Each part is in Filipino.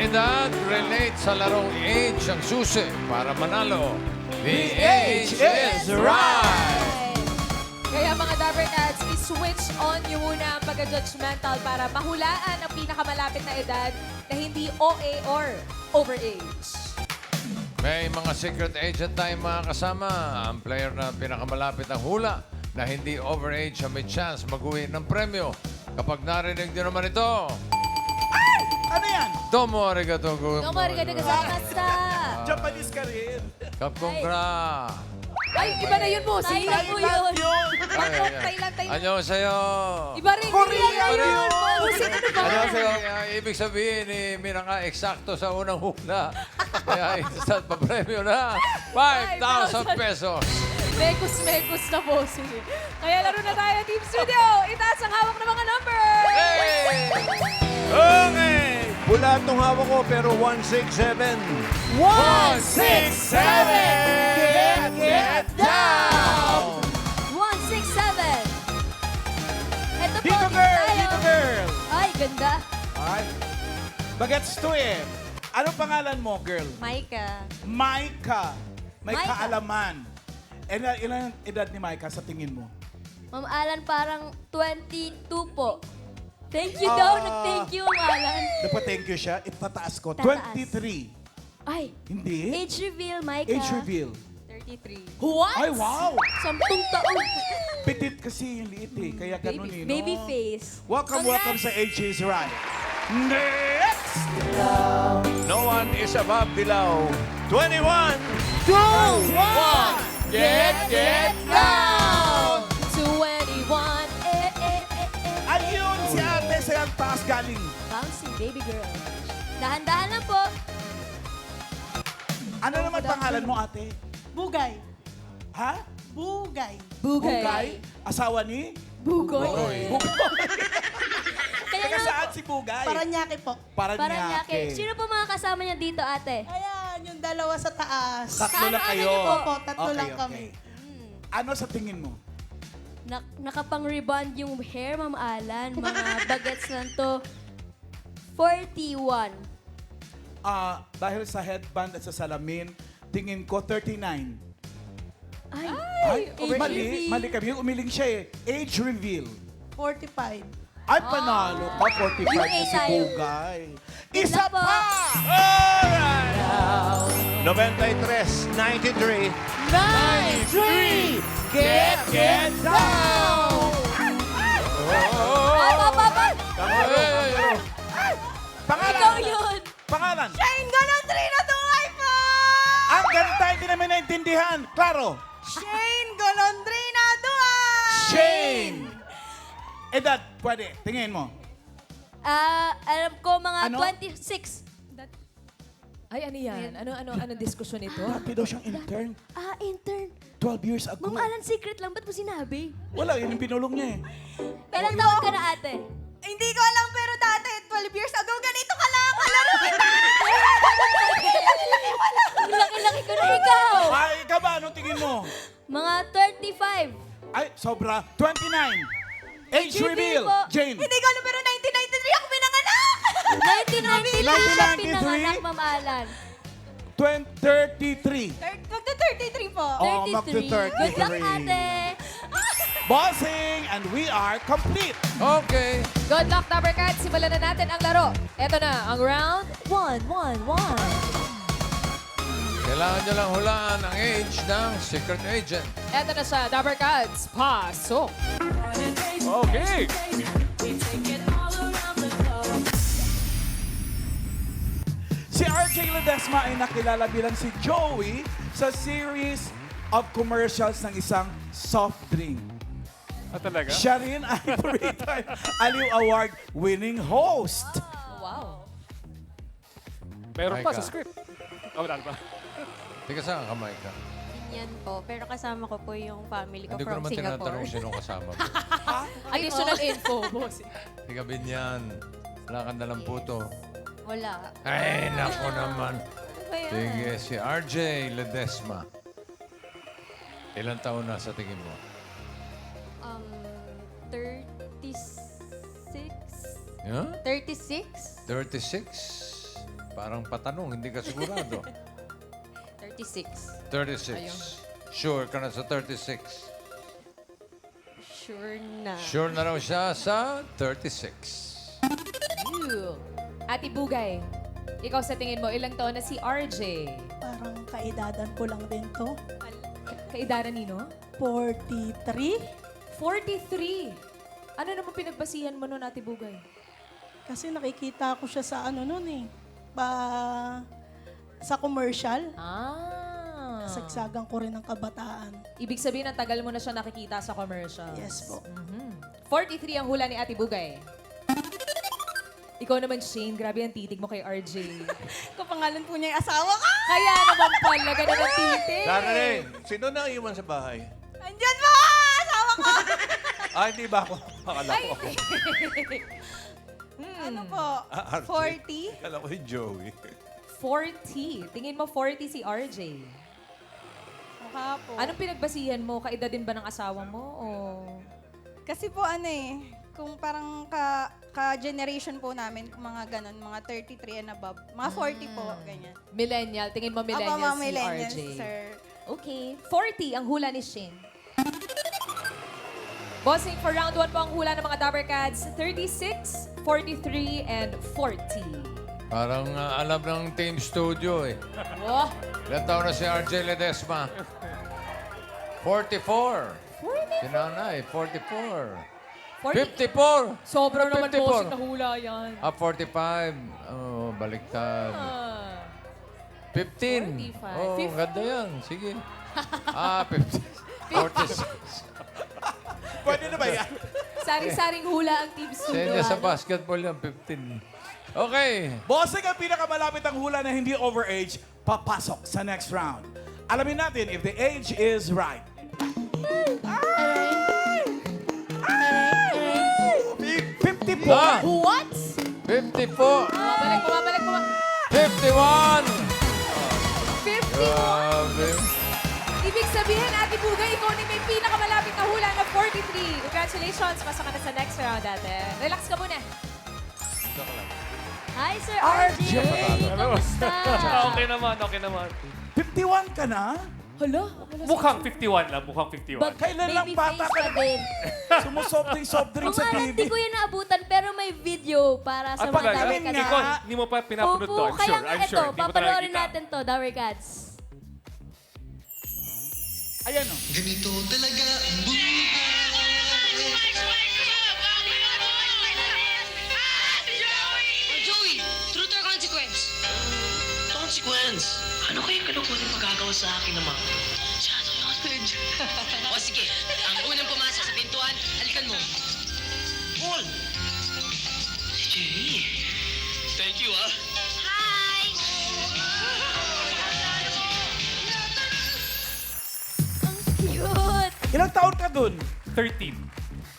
edad relate sa larong age ang susi para manalo. The age is right! Kaya mga Dabber Cats, i-switch on nyo muna ang pagka-judgmental para mahulaan ang pinakamalapit na edad na hindi OA or overage. May mga secret agent tayong mga kasama. Ang player na pinakamalapit ang hula na hindi overage ang may chance mag-uwi ng premyo. Kapag narinig nyo naman ito, Ano yan? Domo arigato go. Domo arigato gozaimashita. Japanese ka rin. Kapkongkra. Ay, iba na yun, Mosi. Thailand yun. Thailand. Anyo sa'yo. Iba rin. Korea yun. Mosi, ano ba? Ibig sabihin, Mira nga eksakto sa unang hula. Kaya instant pa premyo na 5,000 pesos. Mekus na, Mosi. Kaya laro na tayo, Team Studio. Itaas ang hawak ng mga number. Okay. Pula itong hawak ko, pero 167. 167! Get down! 167. Ito po, Dito girl! tayo. Dito girl! Ay, ganda. Ay. Bagets to eh. Ano pangalan mo, girl? Maika. Maika. May Maika. kaalaman. Ilan ang edad ni Maika sa tingin mo? Ma'am Alan, parang 22 po. Thank you daw. Nag-thank you, Ma'am Alan. Dapat thank you siya. Itataas ko. Tataas. 23. Ay, Hindi? age reveal, Maika. Age reveal. 33. What? Ay, wow! 10 taon. Petit kasi yung liit eh. Kaya ganun eh, no? Baby face. Welcome sa Age is Right. Next! No one is above below. 21! 2, 1! Get down! 21. Ayun, si ate sa taas galing. Bouncy, baby girl. Dahan-dahan lang po. Ano naman pangalan mo, ate? Bugay. Ha? Bugay. Bugay? Asawa ni? Bugoy. Kaya Taga naman saan si Bugay? Paranaque po. Paranaque. Sino po mga kasama niya dito, ate? Ayan, yung dalawa sa taas. Tatlo lang Ano kayo. niyo po? Opo, tatlo lang kami. Ano sa tingin mo? Nakapang-rebond yung hair, Ma'am Alan. Mga bagets lang to. 41. Dahil sa headband at sa salamin, tingin ko 39. Ay, Ay, mali kami. Umiling siya eh. Age reveal. 45. Ay, panalo pa. 45 Yung na si tayo. Bugay. Isa po. pa! Alright! 93, 93. 93! Get down! Pangalan! Ikaw yun! Pangalan! Shane Golondrina Duay po! Ang ganda, hindi namin naintindihan. Klaro! Shane Golondrina Duay! Shane! Edad, pwede. Tingin mo. Alam ko mga Ano? 26. Ay, ano yan? Anong diskusyon ito? Dati daw siyang intern. Intern. 12 years ago. Ma'am Alan, secret lang. Ba't mo sinabi? Wala, yun yung binulong niya eh. Ilang taon ka na, ate? Hindi ko alam pero dati, 12 years ago, ganito ka lang. Kalaro kita! Ang laki-laki ko na ikaw. Ay, ikaw ba? Anong tingin mo? Mga 35. Ay, sobra. 29. Age reveal. po. Jane. Hindi ko alam pero 1993 ako pinanganak! 1993 siya 1993? pinanganak, Ma'am Alan. 33. Magda-33 po. Oh, 33. magta-33. Good luck, ate. Bossing, and we are complete. Okay. Good luck, Dabber Cats. Simulan na natin ang laro. Ito na, ang round 1. Kailangan nyo lang hulaan ang age ng secret agent. Ito na siya, Dabber Cats. Pasok! Okay. Si RJ Ledesma ay nakilala bilang si Joey sa series of commercials ng isang soft drink. Talaga? Siya rin ay three-time Aliw Award winning host. Wow. Meron pa Micah. sa script. Wala pa. Teka, saan ka, Micah? Yan po. Pero kasama ko po yung family ko Hindi ko from naman Singapore. tinatanong sinong kasama mo. Additional info, boss. Teka, Binyan. Wala kang dalang puto. Wala. Ay, nako naman. Ano ba yan? Sige, si RJ Ledesma. Ilang taon na sa tingin mo? 36? Huh? 36? 36? Parang patanong, hindi ka sigurado. 36. 36. Sure ka na sa 36. Sure na. Sure na raw siya sa 36. Ew. Ate Bugay, ikaw sa tingin mo, ilang taon na si RJ? Parang kaedadan ko lang din to. Kaedara nino? 43. 43. Ano naman pinagbasihan mo nun, Ate Bugay? Kasi nakikita ko siya sa ano nun eh. Sa commercial. Sagsagan ko rin ng kabataan. Ibig sabihin, ang tagal mo na siya nakikita sa commercial. Yes po. 43 ang hula ni Ate Bugay. Ikaw naman, Shane, grabe ang titig mo kay RJ. Kapangalan po niya yung asawa ko. Kaya naman pala, ganun ang titig. Darling, sino na iwan sa bahay? Andyan po! Asawa ko! Hindi ba ako? Akala ko ako. Ano po? RJ. 40? Akala ko yung Joey. 40. Tingin mo 40 si RJ. Mukha po. Anong pinagbasihan mo? Kaedad din ba ng asawa mo? O... Kasi po kung parang ka-generation po namin, mga ganon, mga 33 and above. Mga 40 po, ganyan. Millennial. Tingin mo millennial mga si millennials, RJ. sir. Okay. 40 ang hula ni Shane. Bossing, for round 1 po ang hula ng mga Dabber Cats. 36, 43, and 40. Parang alam ng Team Studio eh. Oh, Ilan taon na si RJ Ledesma? 44. 40? Si Nanay, 44. 40. 54! Sobrang naman 54. bossing na hula yan. 45. Oh, baliktad. Ah. 15. 45. Oh, 50. ganda yan. Sige. 50. 46. Pwede na ba yan? Saring-saring hula ang Team Sa Studio. inyo sa ano? basketball yan, 15. Okay. Bossing, ang pinakamalapit ang hula na hindi overage, papasok sa next round. Alamin natin if the age is right. 54. Ah, What? 54. Bumabalik. 51. 51. Grabe. Ibig sabihin, Ate Bugay, ikaw ni may pinakamalapit na hula na 43. Congratulations. Pasok ka na sa next round, ate. Relax ka muna. Hi, Sir RJ! RJ! Kamusta? Okay naman. 51 ka na? Hala? Mukhang 51 lang, mukhang 51. Kailan lang Baby bata face ka pa din. Sumusoft drink sa Kung TV. hindi ko yun naabutan, pero may video para sa At mga pag Dabber galing Cats. nga. Ikaw, hindi mo pa pinapanood to, I'm Kaya sure. nga I'm ito, sure. Hindi mo pa papanoorin nakikita. natin to, Dabber Cats. Ayan o. Ganito talaga ang buhay. Joey, truth or consequence? Consequence? Ano kaya kalukutin magagawa sa akin naman? Masyado yung hostage. O sige, ang unang pumasok sa pintuan, halikan mo. Paul! Si Jenny. Thank you, ah. Hi! Ang cute! Ilang taon ka dun? 13.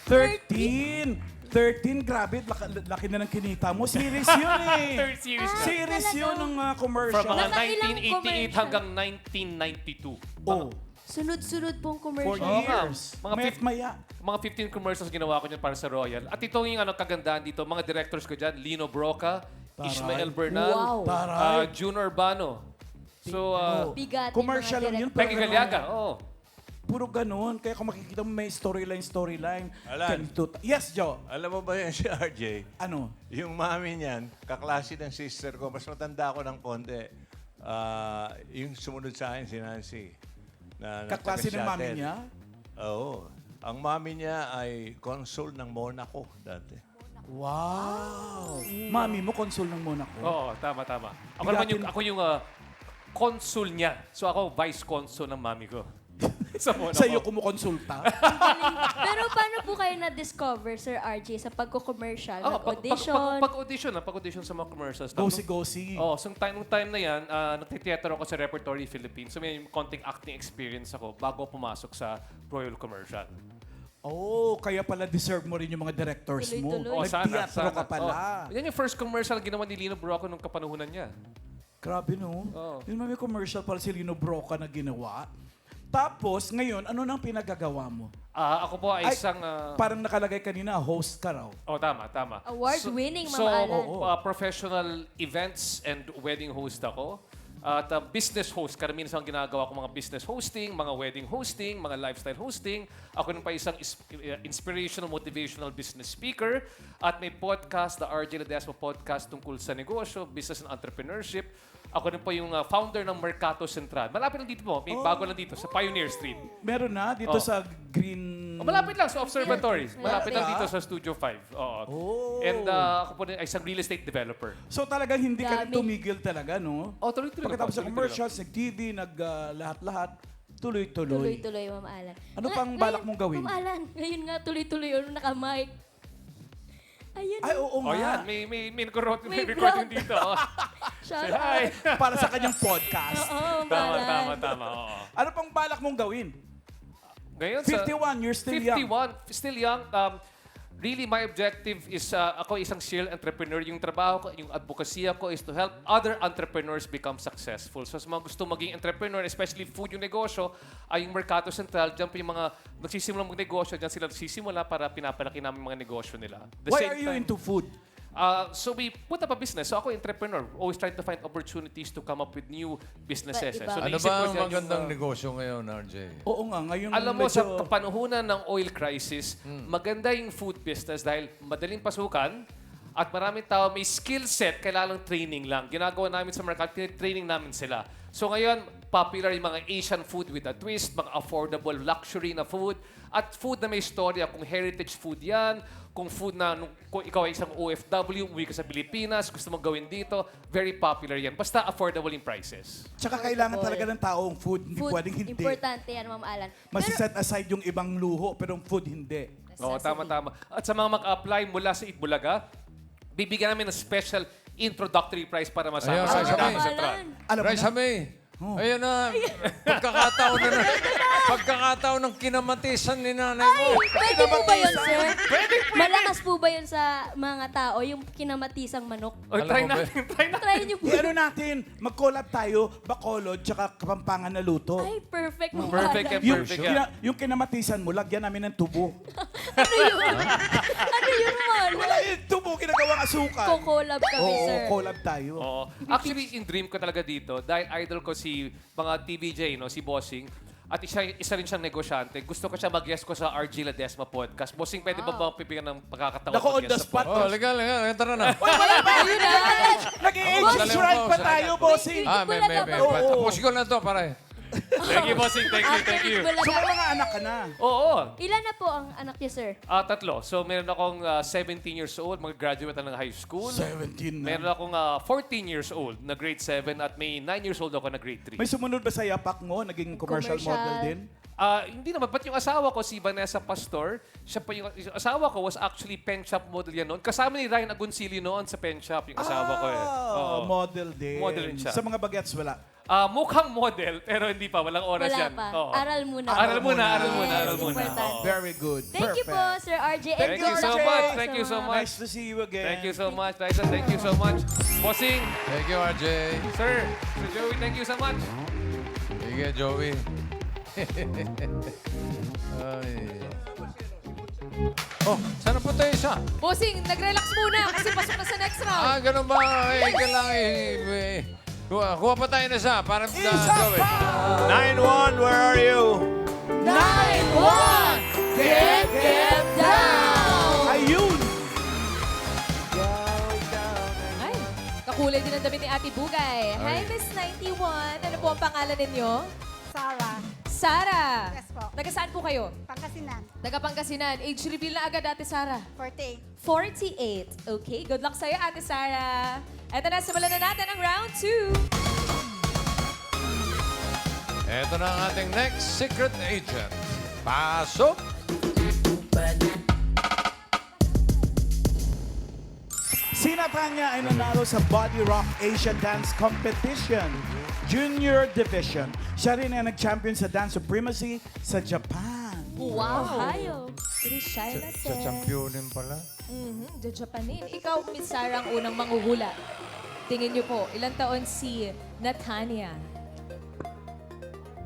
13. 13, grabe. Laki na ng kinita mo. Series yun eh. Third series na. Series yun ng commercial. From mga Nasa ilang 1988 commercial? hanggang 1992. Oh, Sunod-sunod pong 4 commercial. years. Mga Mayat maya. Mga 15 commercials ginawa ko dyan para sa Royal. At ito yung kagandahan dito, mga directors ko dyan, Lino Broca, Ishmael Bernal, Wow. Taray. June Urbano. So, Bigat. Commercial lang yun. Peggy Galiaga, oo. Puro ganun. Kaya kung makikita mo may storyline. Alan. Yes, Joe. Alam mo ba yan si RJ? Ano? Yung mami niyan, kaklase ng sister ko, mas matanda ako ng konti. Yung sumunod sa akin, si Nancy. Na Kaklase ng mami taga-shuttle. niya? Oo. Ang mami niya ay consul ng Monaco dati. Wow. Mami mo, consul ng Monaco. Oo, tama. Ako Bigatin- naman ako yung consul niya. So ako, vice consul ng mami ko. Sa Monaco. Sa iyo kumukonsulta. Pero paano po kayo na-discover, Sir RJ, sa pagko-commercial? Nag-audition? Pag-audition sa mga commercials. Gosi-gosi. Oh, so nung time na yan, nagtitheater ako sa Repertory Philippines. So may konting acting experience ako bago pumasok sa Royal Commercial. Oh, kaya pala deserve mo rin yung mga directors mo. Tuloy-tuloy. Oh, Nag-teatro ka pala. Oh, yan yung first commercial ginawa ni Lino Broco nung kapanuhunan niya. Grabe no. Oo. Yun may commercial pala si Lino Broca na ginawa. Tapos, ngayon, ano nang pinagagawa mo? Ako po ay Ay, isang... Parang nakalagay kanina, host ka raw. Tama. Award-winning, So, Ma'am Alan. professional events and wedding host ako. At business host, karamihan sa ginagawa ko mga business hosting, mga wedding hosting, mga lifestyle hosting. Ako rin pa isang inspirational, motivational business speaker. At may podcast, the RJ Ledesma Podcast tungkol sa negosyo, business and entrepreneurship. Ako rin po yung founder ng Mercato Central. Malapit lang dito po, may bago lang dito sa Pioneer Street. Meron na dito sa Green... Malapit lang sa Observatory. Malapit lang dito sa Studio 5. Oo. And ako po rin ay isang real estate developer. So talagang hindi ka rin Dami. tumigil talaga, no? Tuloy-tuloy. Pagkatapos sa Tuloy-tuloy. commercials, nag-TV, lahat-lahat, tuloy-tuloy. Tuloy-tuloy, Ma'am Alan. Ano pang balak mong gawin? Ma'am Alan, ngayon nga tuloy-tuloy yung naka-mic. Ayun. Ay, oo Oh, nga. yan. May recording May recording vlog. dito. Oh. Shout Say out. hi. Para sa kanyang podcast. Oo, Ma'am Alan. Tama. Oo. Ano pang balak mong gawin? Ngayon sa... 51, you're still young. 51, still young. Really, my objective is, ako isang serial entrepreneur. Yung trabaho ko, yung advocacy ko is to help other entrepreneurs become successful. So sa mga gusto maging entrepreneur, especially food yung negosyo, ay yung Mercato Central, dyan po yung mga nagsisimulang magnegosyo, dyan sila nagsisimula para pinapalaki namin yung mga negosyo nila. Why are you into food? So we put up a business. So ako entrepreneur, always trying to find opportunities to come up with new businesses. Iba-iba. So Ano naisip ba ko ang dyan yung, magandang negosyo ngayon, RJ? Oo nga, ngayon alam mo, sa medyo... panuhunan ng oil crisis, maganda yung food business dahil madaling pasukan at maraming tao may skill set, kailangan training lang. Ginagawa namin sa market, training namin sila. So ngayon, popular yung mga Asian food with a twist, mga affordable luxury na food, at food na may storya. Kung heritage food yan, kung food na kung ikaw ay isang OFW, umuwi ka sa Pilipinas, gusto mong gawin dito, very popular yan. Basta affordable in prices. Tsaka kailangan talaga ng taong food, hindi Food, pwedeng hindi. importante yan, Ma'am Alan. Masiset aside yung ibang luho, pero yung food hindi. Oo, tama. At sa mga mag-apply mula sa Itbulaga, bibigyan namin ng special introductory price para masama Ayun, sa Ma'am Mercato Alan. Central. Alam mo Raisa na, May. Ayan na. Pagkakataon ng kinamatisan ni nanay mo. Pwede po ba yun, sir? Malakas po ba yun sa mga tao, yung kinamatisang manok? O, Alam try mo ba? natin, try natin. Try niyo po. ano natin, mag-collab tayo, Bacolod, tsaka Kapampangan na luto. Ay, perfect, Ma'am Perfect Alan. and Yung, perfect. yung kinamatisan mo, lagyan namin ng tubo. Ano yun, Ma'am Wala Alan? yung tubo, ginagawang asukal. Ko-collab kami, Oo, sir. collab tayo. Oo. Actually, in dream ko talaga dito, dahil idol ko si mga TVJ, no, si Bossing, at isa rin siyang negosyante. Gusto ko siya mag-guest ko sa RJ Ledesma Podcast. Bossing, pwede ba bibigyan ng pagkakataon Nako, on the mag-guest sa spot. Oh, legal. Tara na. Wala pa! Nag-i-age Boss, right pa boss. tayo, bossing. May. Oo. Tapusin ko na to, pare. Thank you, Bossing. Thank you. So, may mga anak ka na. Oo. Ilan na po ang anak niya, sir? 3. So, meron akong 17 years old, mag-graduate na ng high school. 17 na. Meron akong 14 years old na grade 7 at may 9 years old ako na grade 3. May sumunod ba sa yapak mo? Naging commercial model din? Hindi naman. But yung asawa ko, si Vanessa Pastor, siya pa yung asawa ko was actually pen shop model yan noon. Kasama ni Ryan Agoncillo noon sa pen shop, yung asawa ko eh. Oo. Model din. Model din siya. Sa mga bagets, wala. Mukhang model, pero hindi pa. Walang oras Wala yan. pa. Oo. Aral muna. Aral muna. Yes, Oo. important. Very good. Thank you po, Sir RJ. And Thank you so RJ. much. Thank you so much. Nice to see you again. Thank you so much, Liza. Thank you so much. Bossing, Thank you, RJ. sir, Sir Joey, thank you so much. Sige, Joey. Ay. Oh, sana po tayo isa? Bossing, nag-relax muna kasi pasok na sa next round. Ganun ba? Kuha pa tayo na isa para gawin. 9-1, where are you? 9-1! Get down! Ayun! Ay, kakulay din ang damit ni Ate Bugay. Hi, Miss 91. Ano po ang pangalan ninyo? Sarah. Sara. Yes po. Taga saan po kayo? Pangasinan. Taga Pangasinan. Age reveal na agad, Ate Sara. 48. 48. Okay, good luck sa'yo, Ate Sara. Eto na, simulan na natin ang round 2. Ito na ang ating next secret agent. Pasok! Sina Tanya ay nanalo sa Body Rock Asian Dance Competition Junior Division. Siya rin ay nag-champion sa Dance Supremacy sa Japan. Wow, hayo. Very shy na, Sa sir. championin pala. Japanin. Ikaw, Miss Sara, ang unang manghuhula. Tingin niyo po, ilang taon si Natanya?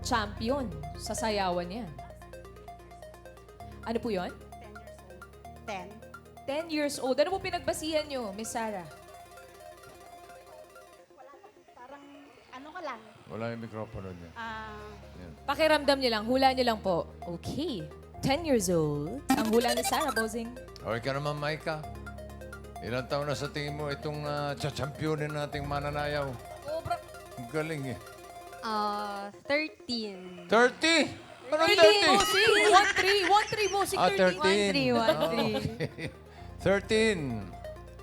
champion sa sayawan yan? Ano po yun? 10. 10 years old. Ano po pinagbasihan nyo, Miss Sarah? Parang ano ka lang? Wala yung mikropono niya. Yan. Pakiramdam nyo lang, hula nyo lang po. Okay. 10 years old. Ang hula ni Sarah, Bossing. Okay ka naman, Maika. Ilang taon na sa tingin mo itong championin nating mananayaw? Ang galing eh. 13. 30? Anong 13, Bossing! 1-3, Bossing, 13. 13. Okay. 13.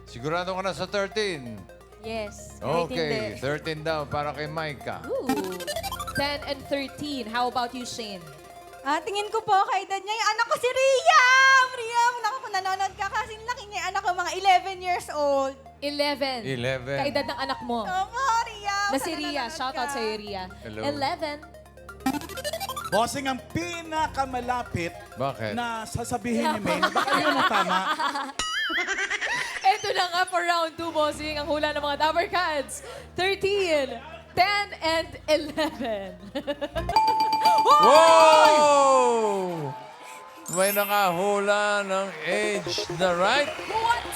Sigurado ka na sa 13. Yes. Okay, 13 daw para kay Maika. Ooh. 10 and 13. How about you, Shane? Tingin ko po kay dad niya, yung anak ko si Riam! Riam, naku, kung nanonood ka kasi laki niya yung anak ko, mga 11 years old. 11. 11. Kaedad ng anak mo. Opo, Riam. Na si sana Ria. nanonood Shout out ka. sa'yo, Ria. Hello. 11. Bossing, ang pinakamalapit Bakit? na sasabihin ni May, baka yun ang tama. Ito na nga for round 2, Bossing. Ang hula ng mga Dabber Cats. 13, 10, and 11. Wow! May nakahula ng age na right. What?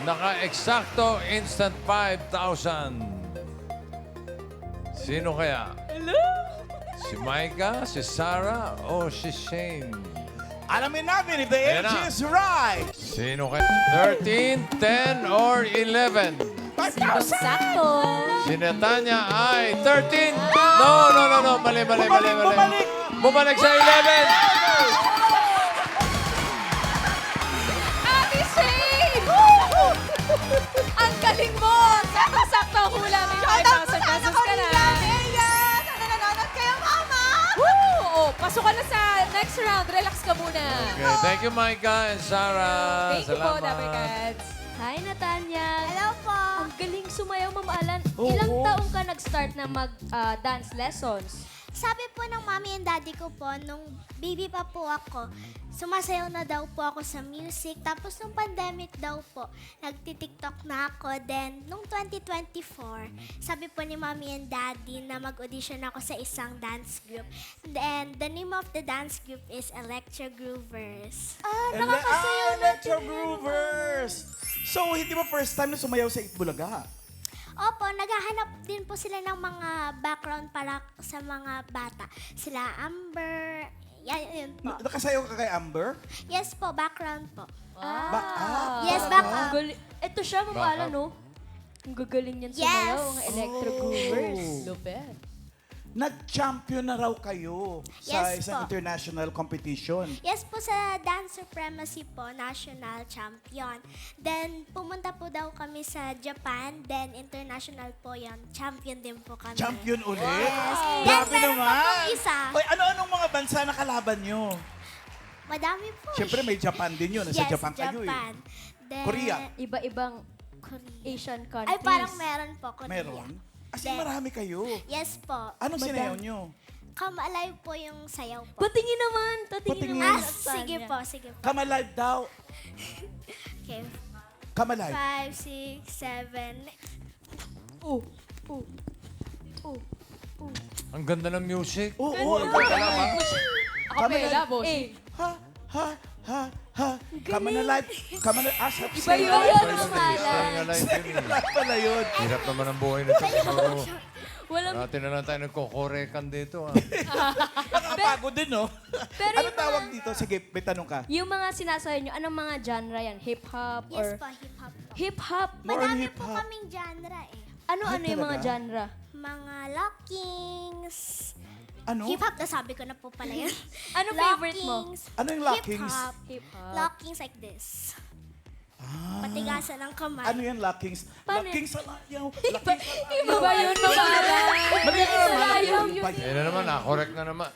Naka-eksakto instant 5,000. Sino kaya? Hello? Si Maika, si Sarah, o si Shane? Alamin natin if the Ayan age na. is right. Sino kaya? 13, 10, or 11? Sakto. Si Netanya ay 13. No. Mali. Bumalik. Bumalik sa 11. Ate Shane! Ang galing mo! Sakto-sakto ang hula. May 5,000 pesos ka na. Sana nanonood kayo, Mama! Woo! Oh, pasok ka na sa next round. Relax ka muna. Okay, thank you, Maika and Sarah. Thank you po, Salamat. Dabber Cats. Hi, Natanya. Hello po. Ang galing sumayaw, Ma'am Alan. Oo. Ilang taong ka nag-start na mag-dance lessons? Sabi po ng mommy and daddy ko po, nung baby pa po ako, sumasayaw na daw po ako sa music. Tapos nung pandemic daw po, nagtitiktok na ako. Then, nung 2024, sabi po ni mommy and daddy na mag-audition ako sa isang dance group. Then, the name of the dance group is Electro Groovers. Electro Groovers. So, hindi mo first time na sumayaw sa Itbulaga? Opo, naghahanap din po sila ng mga background para sa mga bata. Sila Amber, yun po. Nakasayaw ka kay Amber? Yes po, background po. Yes, Yes, background. Ito siya, Ma'am Baka. Alan, no? Ang gagaling niyan Yes. sumayaw, ang electro groovers. Lupet. Nag-champion na raw kayo sa Yes isang po. international competition. Yes po, sa Dance Supremacy po, national champion. Then, pumunta po daw kami sa Japan. Then, international po yon. Champion din po kami. Champion ulit? Yes. Then, Grabe meron pa naman. pong isa. Oy, ano-anong mga bansa na kalaban nyo? Madami po. Siyempre, may Japan din yun. Nasa Yes, Japan kayo Japan. Then, Korea. Iba-ibang Korea. Asian countries. Ay, parang meron po, Korea. Meron? As in, Then- marami kayo. Yes po. Anong sinayaw nyo? Come Alive po yung sayaw po. Patingin naman. Patingin Patingin. naman. Sige po, sige po. Come alive daw. Okay. Come alive. 5, 6, 7. Ang ganda ng music. Oo, Akapela, Bossing. ha. Come alive. Come alive. Sa Iba yun, Ma'am Alan. Staying alive yun eh. pala yun. Hirap naman ang buhay nito. Siguro, Walang, dati na lang tayo nagkokorekan dito. Nakapagod din, no? Pero Ano yung tawag dito? Sige, may tanong ka. yung mga sinasayaw nyo, anong mga genre yan? Hip-hop Yes or... po, hip-hop po. Hip-hop? More on Madami po hip-hop. kaming genre eh. Ano-ano yung mga talaga? genre? Mga lockings. Ano? Hip-hop na sabi ko na po pala yun. Anong favorite mo? Lockings. Ano yung lockings? Hip-hop. Hip-hop. Lockings like this. Patigasan ng kamay. Ano yung lockings? Paano Lockings sa layaw. Lockings sa layaw. Iba ba yun, Ma'am Alan? Mali ka naman. Ayaw Ano yun. ba yun? Eh na naman, correct na naman.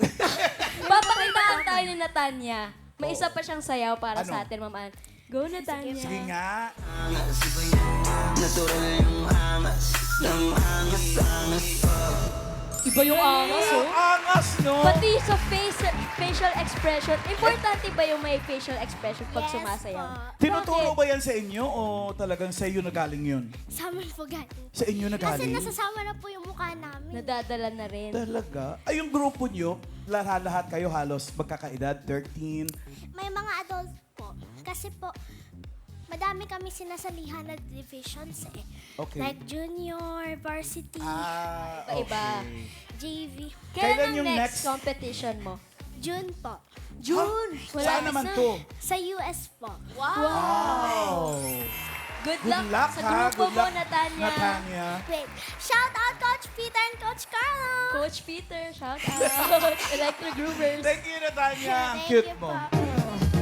Papakitaan tayo ni Natanya. May isa pa siyang sayaw para Ano? sa atin, Ma'am Alan. Go, Natanya. Sige nga. Iba yung angas, Ang angas, no? Pati sa facial expression. Importante ba yung may facial expression pag Yes sumasayaw? po. Tinuturo Bakit? ba yan sa inyo o talagang sa iyo na galing yun? Sa amin po galing. Sa inyo na Kasi galing? nasasama na po yung mukha namin. Nadadala na rin. Talaga? Ay, yung grupo nyo, lahat kayo halos magkakaedad, 13. May mga adult po. Kasi po, madami kami sinasalihan na divisions eh. Okay. Like junior, varsity, Iba. JV. Kailan Kailan yung yung next? next competition mo? June po. June! Saan naman to? Sa US po. Wow! Good Good luck, luck, sa ha? grupo Good mo, luck, Natanya. Natanya. Wait. Shout out Coach Peter and Coach Carlo. Coach Peter, shout out. Electric Groovers. Thank you, Natanya. Ang Thank cute you mo. po.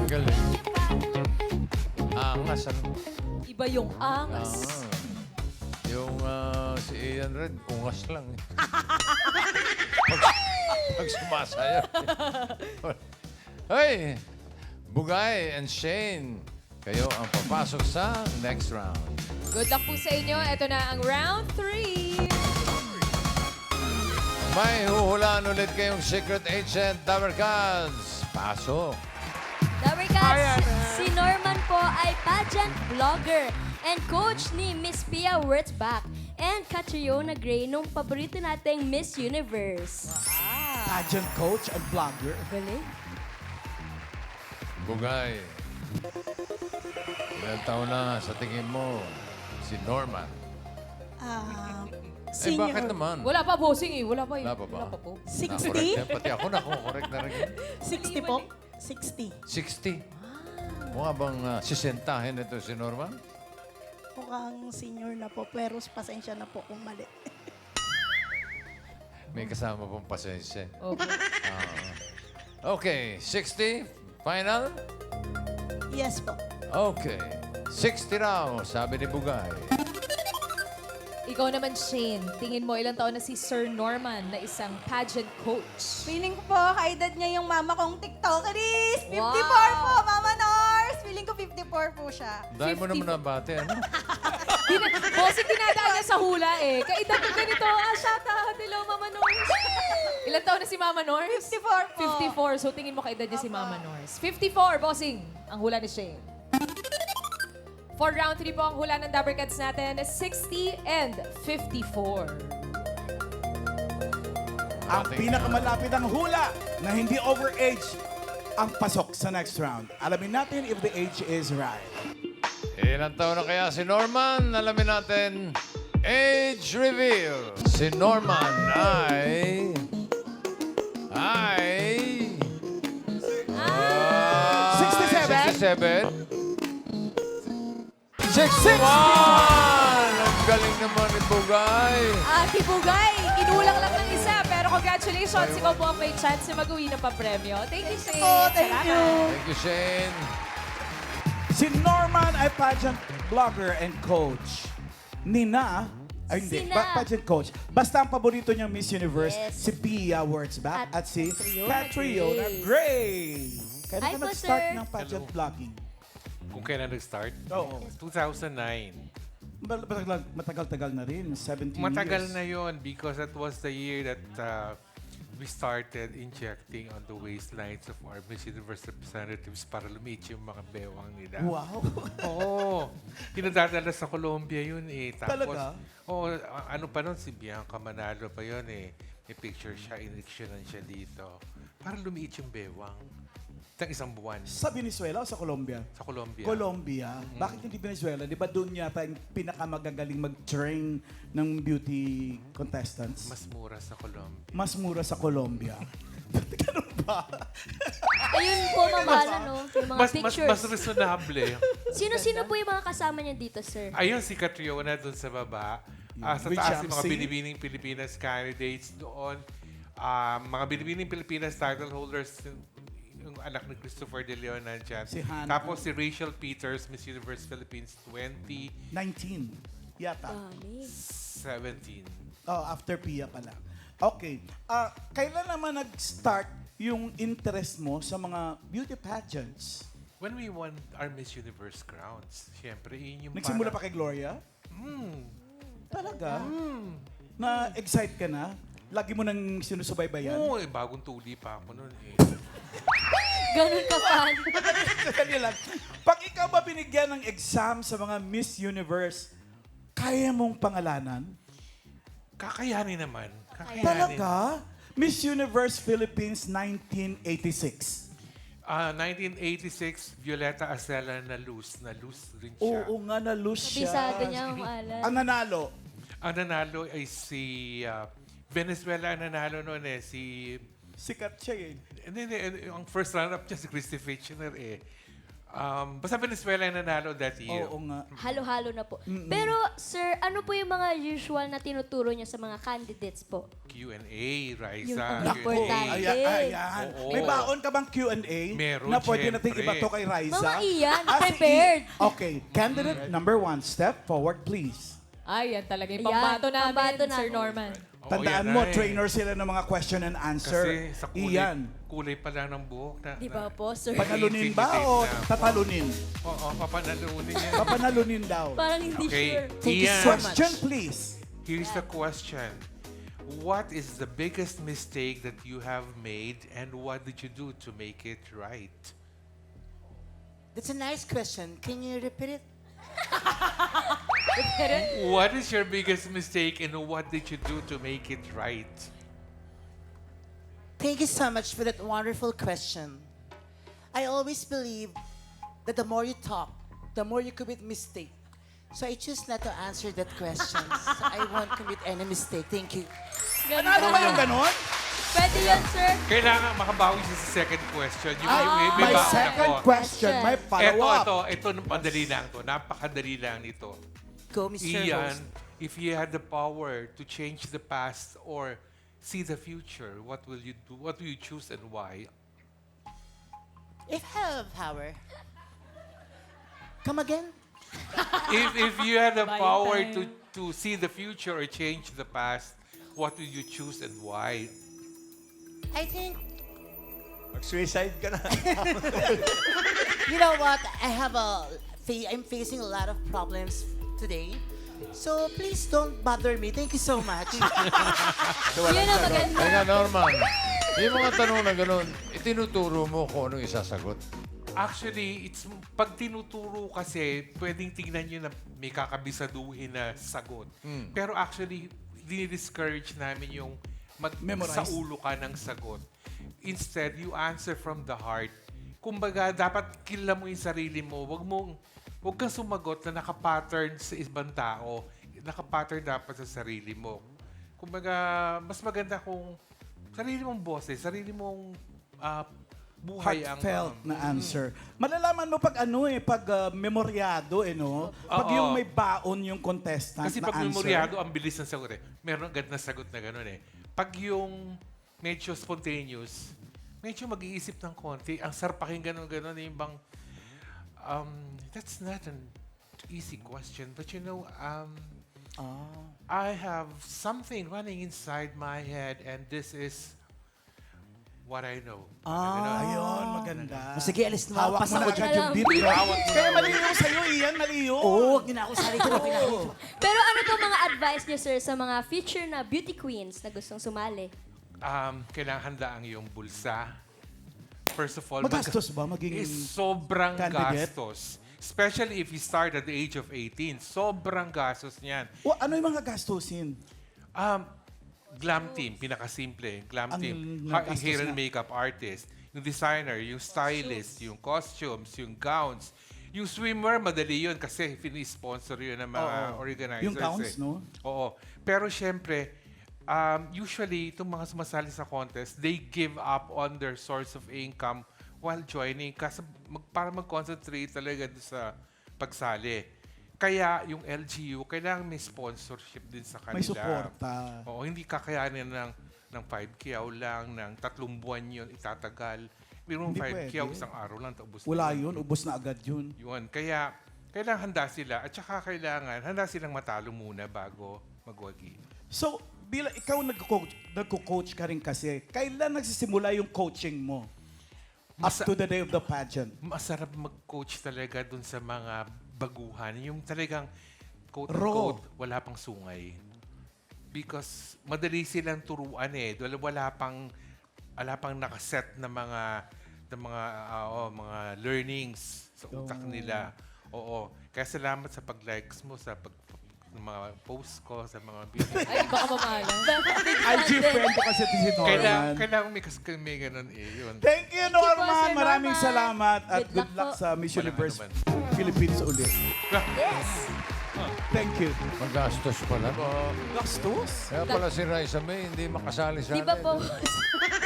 Galing. Thank you po. Angas, ano? Iba yung angas. Yung si Ian Red, ungas lang. Eh. Pag sumasayaw. Hey! Bugay and Shane, kayo ang papasok sa next round. Good luck po sa inyo. Ito na ang round 3. May huhulaan ulit kayong secret agent, Dabarkads. Pasok. Dabarkads, si Norman po ay pageant vlogger and coach ni Miss Pia Wurtzbach and Catriona Gray nung paborito nating Miss Universe. Pageant coach and vlogger. Galing. Bugay. Ilan taon na sa tingin mo si Norman? Senior. Bakit naman? Wala pa, bossing eh. Wala pa eh. Wala pa ba? Wala pa po. 60? Nakorek yan. Pati ako nakukorek na rin. 60 po. 60. 60. Mukha bang sisentahin ito si Norman? Mukhang senior na po, pero pasensya na po kung mali. May kasama pong pasensya. Okay. Okay, 60. Final? Yes po. Okay. 60 raw, sabi ni Bugay. Ikaw naman, Shane. Tingin mo ilang taon na si Sir Norman na isang pageant coach? Feeling ko po, kaedad niya yung mama kong TikTokeries. 54 Wow. po, Mama Nors. Feeling ko 54 po siya. Dahil mo naman nabate, ano? Bossing dinadaan niya sa hula eh. Kaedad ko ganito. Shout out. Hello, Mama Nors. Ilang taon na si Mama Nors? 54 po. 54. So tingin mo kaedad niya si Mama Nors. 54, bossing. Ang hula ni Shane. For round 3 po ang hula ng Dabarkads natin, 60 and 54. Ang pinakamalapit ang hula na hindi overage ang pasok sa next round. Alamin natin if the age is right. Ilang taon na kaya si Norman? Alamin natin. Age reveal. Si Norman ay... 67. 61! Ang galing naman ni Bugay. Ate Bugay, kinulang lang ng isa. Pero congratulations, ikaw po ang may chance na mag-uwi ng papremyo. Thank you, Shane. Thank you. Thank you, Shane. Si Norman ay pageant vlogger and coach. Nina, ay hindi, Sina. pageant coach. Basta ang paborito niyang Miss Universe, Yes. si Pia Wurtzbach at si Catriona Gray. Gray. Kailan Hi ka po, nag-start sir. ng pageant vlogging? Kung kailan nag-start? Oo. 2009. Matagal-tagal na rin, 17 Matagal years. na yon because that was the year that we started injecting on the waistlines of our Miss Universe representatives para lumiit yung mga bewang nila. Wow. Oo. Pinadadala sa Colombia yun eh. Tapos, Talaga? Oo, ano pa nun, si Bianca Manalo pa yun eh. May picture siya, in-actionan siya dito. Para lumiit yung bewang. Isang buwan. Sa Venezuela o sa Colombia? Sa Colombia. Colombia. Bakit hindi Venezuela? Di ba doon yata yung pinakamagagaling mag-train ng beauty contestants? Mas mura sa Colombia. Mas mura sa Colombia. Ganun ba? Ayun po, mamala, no? Yung mga pictures. Mas reasonable. Sino-sino po yung mga kasama niya dito, sir? Ayun, si Catriona doon sa baba. Sa With taas yung mga Shamsi. binibining Pilipinas candidates doon. Mga binibining Pilipinas title holders, yung anak ni Christopher De Leon nandyan. Si Hannah. Tapos si Rachel Peters, Miss Universe Philippines 19 yata. 2017. Oh, after Pia pala. Okay. Kailan naman nag-start yung interest mo sa mga beauty pageants? When we won our Miss Universe crowns, syempre, yun yung Nagsimula pa kay Gloria? Talaga? Na-excite ka na? Lagi mo nang sinusubaybayan? Oo, bagong tuli pa ako noon eh. Ganun ka fan. Sandali lang. Pag ikaw ba binigyan ng exam sa mga Miss Universe, kaya mong pangalanan? Kakayanin naman. Kakayanin. Talaga? Miss Universe Philippines 1986. 1986, Violeta Acela na lose rin siya. Oo nga, na-lose siya. Kabisado niya ang maalam. Ang nanalo, Ang nanalo ay si Venezuela ang nanalo noon eh. sikat siya eh. Hindi, ang first runner-up niya si Christy Fitchner eh. Basta Venezuela ang nanalo that year. Oo nga. Halo-halo na po. Pero, sir, ano po yung mga usual na tinuturo niyo sa mga candidates po? Q&A, Raisa. Yung Q&A. importante. Ayan. Oo. May baon ka bang Q&A Meron, na pwede natin syempre. ibato kay Raisa? Mga iyan, Ah, si prepared. Okay, candidate number 1, step forward please. Ay, yan talaga yung Ayan, pambato namin, pambato Sir namin. Norman. Oo, Tandaan yan mo, na eh. trainer sila ng mga question and answer. Kasi sa kulay pa lang ng buhok. Di ba po, sir? Panalunin ba o tatalunin? Oo, papanalunin yan. Papanalunin daw. Parang hindi Okay, sure. Ian, Question please. here's the question. What is the biggest mistake that you have made and what did you do to make it right? That's a nice question. Can you repeat it? What is your biggest mistake and what did you do to make it right? Thank you so much for that wonderful question. I always believe that the more you talk, the more you commit mistake. So I choose not to answer that question. So I won't commit any mistake. Thank you. Ganun Ano ba ka. yung ganon? Pwede yan, sir. Kailangan makabawi siya sa second question. Yung, may My baon second ako. question, my follow-up. Ito, madali lang to. Napakadali lang nito. Go, Mr. Ian, Host. if you had the power to change the past or see the future, what will you do? What will you choose and why? If I have power. Come again? If you had the Bye power time. to see the future or change the past, what will you choose and why? I think, Mag-suicide ka na. you know what? I'm facing a lot of problems today. So please don't bother me. Thank you so much. Yun ang maganda. Teka, Norman. Yung mga tanong na ganun, itinuturo mo kung anong isasagot. Actually, pag tinuturo kasi, pwedeng tingnan nyo na may kakabisaduhin na sagot. Pero actually, dinidiscourage namin yung Memorize. sa ulo ka ng sagot. Instead, you answer from the heart. Kumbaga, dapat kilala mo yung sarili mo. Huwag kang sumagot na nakapattern sa ibang tao. Nakapattern dapat sa sarili mo. Kumbaga, mas maganda kung sarili mong boses, sarili mong buhay ang... Heartfelt na answer. Malalaman mo pag memoryado no? Pag Oo. yung may baon yung contestant Kasi na pag answer. memoryado, ang bilis ng sagot eh. Meron agad na sagot na gano'n eh. Pag yung medyo spontaneous, medyo mag-iisip ng konti. Ang sarap pakinggan ng gano'n yung bang, that's not an easy question. But you know, I have something running inside my head and this is what I know. Ayun, maganda. Sige, alis na. Hawak mo Pasa na ko agad dyan. yung beat. Kaya maliyo sa'yo, Ian, maliyo. Oo, huwag niyo na ako sali ko. Pero ano po mga advice niyo, sir, sa mga future na beauty queens na gustong sumali? Kailangan handa ang iyong bulsa. First of all, Magastos ba maging sobrang candidate? gastos. Especially if you start at the age of 18. Sobrang gastos niyan. Ano yung mga gastusin? Glam team, pinakasimple. Glam Ang team. nagastos Hair and na. makeup artist. Yung designer, yung stylist, yung costumes, yung gowns. Yung swimmer, madali yun kasi sponsor yun ng mga organizers. Yung gowns, no? Oo. Pero syempre, usually, itong mga sumasali sa contest, they give up on their source of income while joining kasi para mag-concentrate talaga doon sa pagsali. Kaya yung LGU, kailangan may sponsorship din sa kanila. May suporta. Oo, hindi kakayanin ng 5 kiyaw lang, ng 3 buwan yun, itatagal. Pero Hindi 5 kiyaw, pwede. isang araw lang, ubos Wala na. yun, ubos na agad yun. Yun. Kaya, kailangan handa sila. At saka kailangan, handa silang matalo muna bago magwagi. So, ikaw nagko-coach ka rin kasi, kailan nagsisimula yung coaching mo? Up to the day of the pageant. Masarap mag-coach talaga dun sa mga baguhan. Yung talagang, Raw. quote-unquote, wala pang sungay. because madali silang turuan eh. Wala pang nakaset na mga learnings sa utak nila. Oo. Kaya salamat sa pag-likes mo, sa ng mga post ko, sa mga video. Ay, baka mamahalan. IG friend ko kasi si Norman. Kailangan may ganun eh. Yun. Thank you, Thank you po, Norman. Sir Maraming Norman. salamat at Good good luck luck sa Miss Walang Universe anuman. Philippines ulit. Yes. Thank you. Magastos pala. Gastos? Kaya pala si Raisa May hindi makasali sa Di ba po?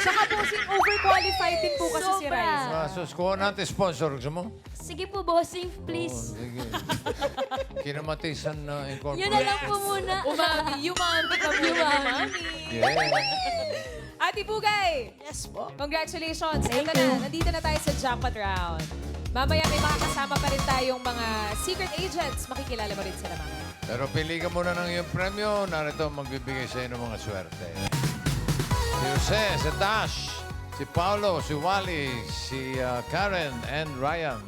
Tsaka bossing, overqualified din po kasi si Sobra. Raisa. Masos, kuha natin sponsor. Gusto mo? Sige po, bossing, Oo, please. sige. Kinamatisan na incorporate. Yun na lang po muna. Umami ka muna, umami. Yeah. Ate Bugay! Yes po. Congratulations! Ito na, nandito na tayo sa jackpot round. Mamaya may mga kasama pa rin tayong mga secret agents. Makikilala mo rin sila mamaya. Pero pili ka muna ng iyong premyo. Narito magbibigay sa iyo ng mga swerte. Si Jose, si Tash, si Paolo, si Wally, si Karen, and Ryan.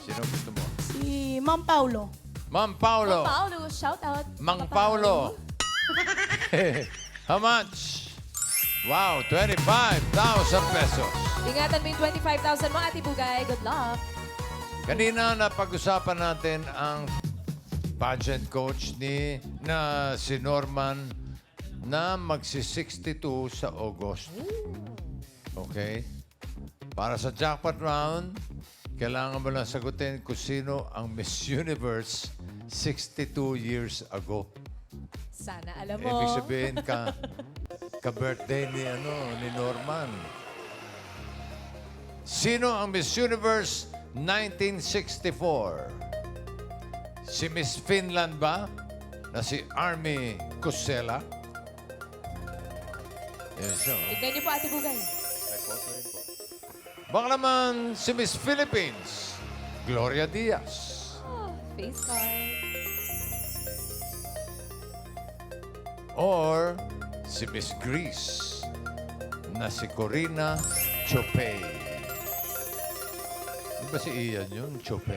Sino gusto mo? Si Ma'am Paulo. Ma'am Paolo. Paolo, shout out. Mang Paolo. How much? Wow, 25,000 pesos. Ingatan mo yung 25,000 mo, Ate Bugay. Good luck. Kanina napag-usapan natin ang pageant coach na si Norman na magsi-62 sa August. Okay? Para sa jackpot round, kailangan mo lang sagutin kung sino ang Miss Universe 62 years ago. Sana alam mo. Ibig sabihin ka-birthday ni Norman. Sino ang Miss Universe 1964? Si Miss Finland ba? Na si Army Kusela? Yes, Tignan niyo po, Ate Bugay. Baka naman si Miss Philippines, Gloria Diaz. Oh, face card. Or si Miss Greece, na si Corina Chopey. Di ba si Ian yun, Chopey?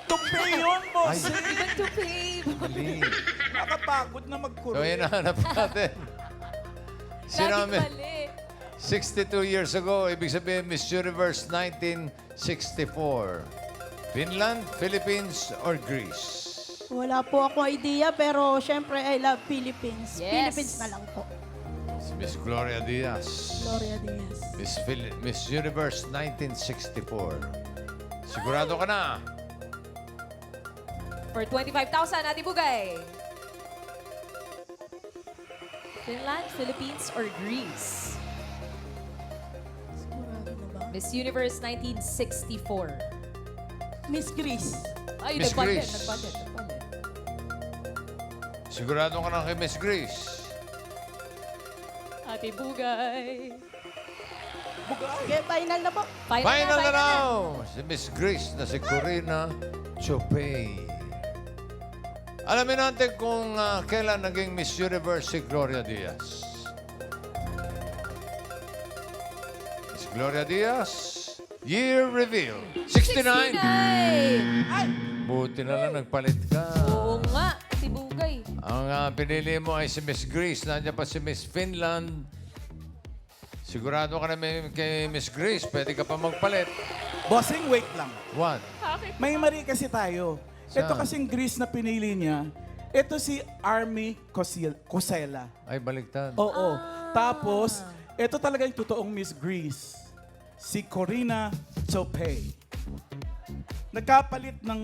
Tupi yun, boss. Even to pay. Mali. Nakapagod na So, magkuro. hinahanap natin. Sino ang Laging mali. 62 years ago, ibig sabihin Miss Universe 1964. Finland, Philippines, or Greece? Wala po ako idea, pero syempre I love Philippines. Yes. Philippines na lang po. Si Miss Gloria Diaz. Gloria Diaz. Miss Universe 1964. Sigurado ka na? For 25,000, Ate Bugay. Finland, Philippines, or Greece? Sigurado na ba? Miss Universe 1964. Miss Greece. Ay, Miss nagpalit. Greece. Sigurado ka na kay Miss Greece? Ate Bugay. Okay, final na po. Final na raw! Si Miss Grace na si Corina Chopey. Alamin natin kung kailan naging Miss Universe si Gloria Diaz. Miss Gloria Diaz, year reveal. 69! Buti na lang nagpalit ka. Oo nga, Ate Bugay. Ang pinili mo ay si Miss Greece. Nandiyan pa si Miss Finland. Sigurado ka na kay Miss Grace, pwede ka pa magpalit. Bossing, wait lang. What? May mali kasi tayo. Saan? Ito kasing Greece na pinili niya, ito si Army Kusela. Ay, baliktad. Oo. Tapos, ito talaga yung totoong Miss Greece. Si Corina Chopey. Nagkapalit ng...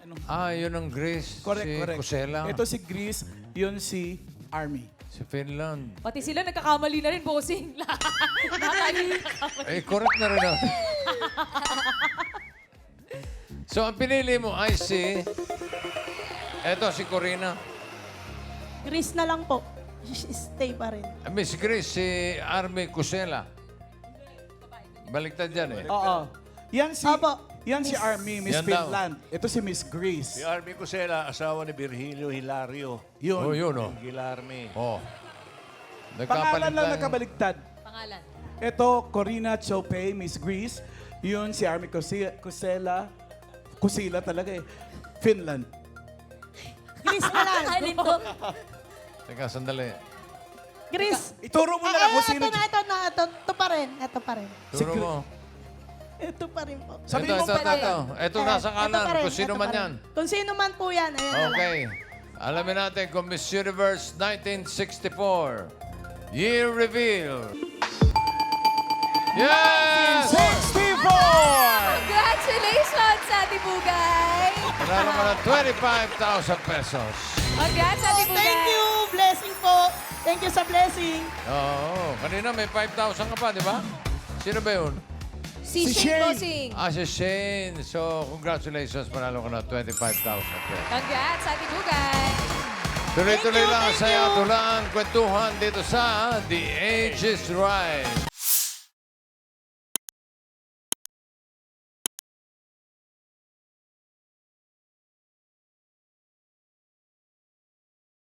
Ano? Yun ang Grace. Correct, si correct. Kusela. Ito si Greece, yun si Army. Si Finland. Pati sila nagkakamali na rin, bossing. Eh, correct na rin natin. So, ang pinili mo ay si... Eto, si Corina. Greece na lang po. Stay pa rin. Miss Grace, si Army Kusela. Baliktad yan eh. Oo. Yan si... Opo. Yan si Army, Miss Yan daw. Finland. Ito si Miss Greece. Si Army Cosela, asawa ni Virgilio Hilario. Yun. Oh, yun oh. Gilarme. Oh. Pangalan lang nakabaliktad. Pangalan. Ito, Corina Chopey, Miss Greece. Yun si Army Kusela. Kusila talaga eh. Finland. Greece na lang. Alin to? Teka, sandali. Chris. Ituro mo na lang kung sino. Ito pa rin. Ito pa rin. Turo mo. Ito pa rin po. Sabi mo pa Ito nasa kanan. Ito pa rin, Kung sino ito man pa rin. yan. Kung sino man po yan. Ayan na lang. Okay. Alamin natin kung Miss Universe 1964. Year reveal. Yes! 64! Congratulations, Ate Bugay! Panalo mo ng 25,000 pesos. Congrats, Ate Bugay! Thank you. Blessing po. Thank you sa blessing. Oo. Kanina may 5,000 ka pa, di ba? Sino ba yun? Si Si Shane Shane. Bossing. Si Shane. So, congratulations. Panalo ko ng 25,000 pesos. Congrats, Ate Bugay! Tuloy-tuloy lang ang saya, tulang kwentuhan dito sa The Age is Right.